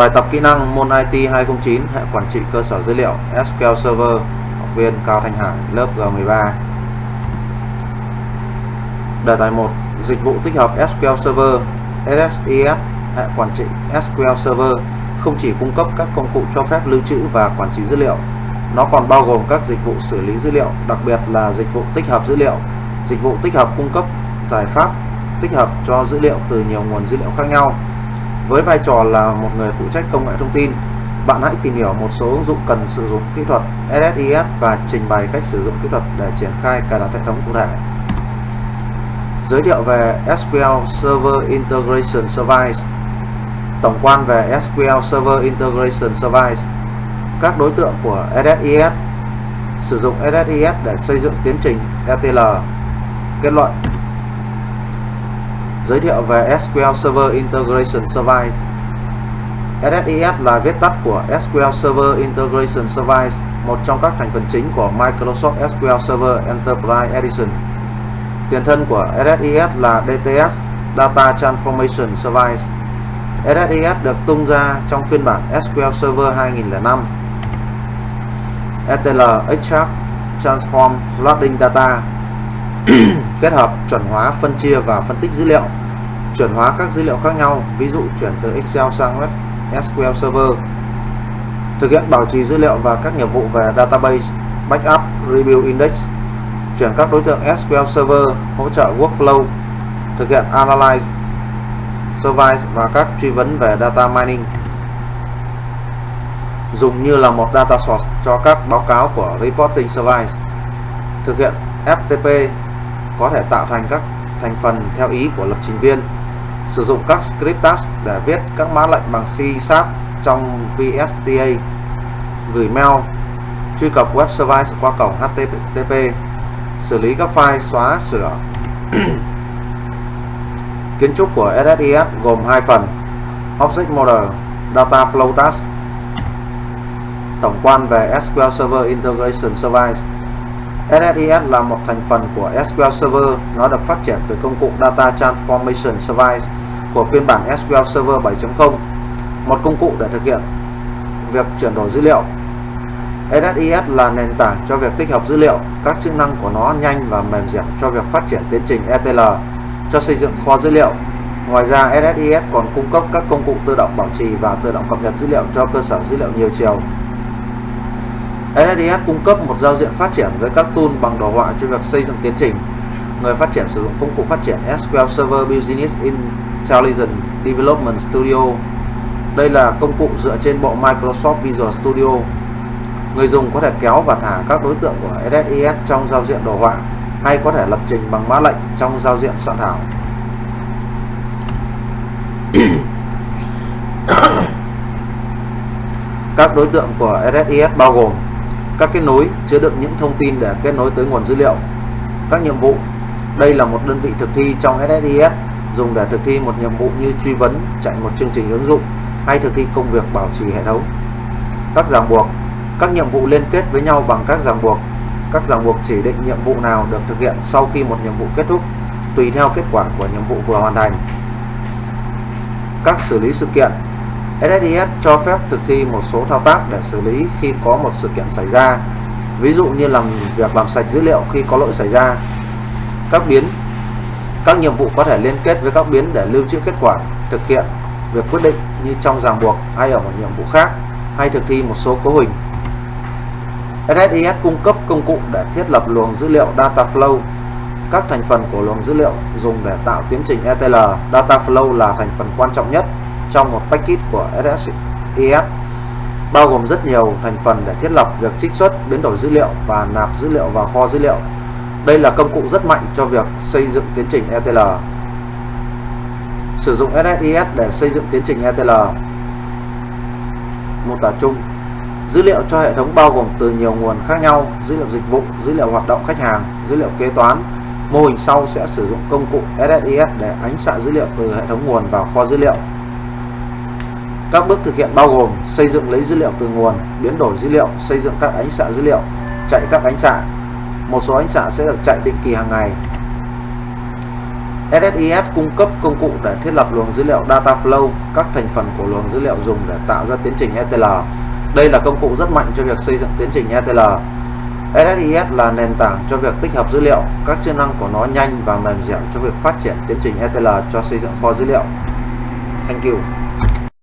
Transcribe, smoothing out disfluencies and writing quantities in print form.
Bài tập kỹ năng môn IT 2009 hệ quản trị cơ sở dữ liệu SQL Server, học viên Cao Thanh Hải, lớp G13. Đề tài 1. Dịch vụ tích hợp SQL Server SSIS. Hệ quản trị SQL Server không chỉ cung cấp các công cụ cho phép lưu trữ và quản trị dữ liệu, nó còn bao gồm các dịch vụ xử lý dữ liệu, đặc biệt là dịch vụ tích hợp dữ liệu. Dịch vụ tích hợp cung cấp giải pháp tích hợp cho dữ liệu từ nhiều nguồn dữ liệu khác nhau. Với vai trò là một người phụ trách công nghệ thông tin, bạn hãy tìm hiểu một số ứng dụng cần sử dụng kỹ thuật SSIS và trình bày cách sử dụng kỹ thuật để triển khai cài đặt hệ thống cụ thể. Giới thiệu về SQL Server Integration Service. Tổng quan về SQL Server Integration Service. Các đối tượng của SSIS. Sử dụng SSIS để xây dựng tiến trình ETL. Kết luận. Giới thiệu về SQL Server Integration Service. SSIS là viết tắt của SQL Server Integration Service, một trong các thành phần chính của Microsoft SQL Server Enterprise Edition. Tiền thân của SSIS là DTS, Data Transformation Service. SSIS được tung ra trong phiên bản SQL Server 2005. ETL, Extract, Transform, Loading Data. Kết hợp chuẩn hóa, phân chia và phân tích dữ liệu, chuẩn hóa các dữ liệu khác nhau, ví dụ chuyển từ Excel sang SQL Server. Thực hiện bảo trì dữ liệu và các nhiệm vụ về database, backup, review index. Chuyển các đối tượng SQL Server, hỗ trợ workflow, thực hiện analyze, service và các truy vấn về data mining. Dùng như là một data source cho các báo cáo của reporting service. Thực hiện FTP, có thể tạo thành các thành phần theo ý của lập trình viên. Sử dụng các script task để viết các mã lệnh bằng C# trong VSTA. Gửi mail, truy cập web service qua cổng HTTP. Xử lý các file xóa sửa. Kiến trúc của SSIS gồm 2 phần: Object Model, Data Flow Task. Tổng quan về SQL Server Integration Service. SSIS là một thành phần của SQL Server. Nó được phát triển từ công cụ Data Transformation Service của phiên bản SQL Server 7.0, một công cụ để thực hiện việc chuyển đổi dữ liệu. SSIS là nền tảng cho việc tích hợp dữ liệu. Các chức năng của nó nhanh và mềm dẻo cho việc phát triển tiến trình ETL cho xây dựng kho dữ liệu. Ngoài ra, SSIS còn cung cấp các công cụ tự động bảo trì và tự động cập nhật dữ liệu cho cơ sở dữ liệu nhiều chiều. SSIS cung cấp một giao diện phát triển với các tool bằng đồ họa cho việc xây dựng tiến trình. Người phát triển sử dụng công cụ phát triển SQL Server Business Intelligence Development Studio. Đây là công cụ dựa trên bộ Microsoft Visual Studio. Người dùng có thể kéo và thả các đối tượng của SSIS trong giao diện đồ họa, hay có thể lập trình bằng mã lệnh trong giao diện soạn thảo. Các đối tượng của SSIS bao gồm các kết nối chứa đựng những thông tin để kết nối tới nguồn dữ liệu. Các nhiệm vụ. Đây là một đơn vị thực thi trong SSIS dùng để thực thi một nhiệm vụ như truy vấn, chạy một chương trình ứng dụng hay thực thi công việc bảo trì hệ thống. Các ràng buộc. Các nhiệm vụ liên kết với nhau bằng các ràng buộc. Các ràng buộc chỉ định nhiệm vụ nào được thực hiện sau khi một nhiệm vụ kết thúc, tùy theo kết quả của nhiệm vụ vừa hoàn thành. Các xử lý sự kiện. SSIS cho phép thực thi một số thao tác để xử lý khi có một sự kiện xảy ra, ví dụ như làm sạch dữ liệu khi có lỗi xảy ra. Các biến. Các nhiệm vụ có thể liên kết với các biến để lưu trữ kết quả, thực hiện việc quyết định như trong ràng buộc hay ở một nhiệm vụ khác, hay thực thi một số cấu hình. SSIS cung cấp công cụ để thiết lập luồng dữ liệu Data Flow. Các thành phần của luồng dữ liệu dùng để tạo tiến trình ETL. Data Flow là thành phần quan trọng nhất trong một package của SSIS, bao gồm rất nhiều thành phần để thiết lập việc trích xuất, biến đổi dữ liệu và nạp dữ liệu vào kho dữ liệu. Đây là công cụ rất mạnh cho việc xây dựng tiến trình ETL. Sử dụng SSIS để xây dựng tiến trình ETL. Mô tả chung. Dữ liệu cho hệ thống bao gồm từ nhiều nguồn khác nhau: dữ liệu dịch vụ, dữ liệu hoạt động khách hàng, dữ liệu kế toán. Mô hình sau sẽ sử dụng công cụ SSIS để ánh xạ dữ liệu từ hệ thống nguồn vào kho dữ liệu. Các bước thực hiện bao gồm xây dựng lấy dữ liệu từ nguồn, biến đổi dữ liệu, xây dựng các ánh xạ dữ liệu, chạy các ánh xạ. Một số ánh xạ sẽ được chạy định kỳ hàng ngày. SSIS cung cấp công cụ để thiết lập luồng dữ liệu data flow, các thành phần của luồng dữ liệu dùng để tạo ra tiến trình ETL. Đây là công cụ rất mạnh cho việc xây dựng tiến trình ETL. SSIS là nền tảng cho việc tích hợp dữ liệu, các chức năng của nó nhanh và mềm dẻo cho việc phát triển tiến trình ETL cho xây dựng kho dữ liệu. Thank you.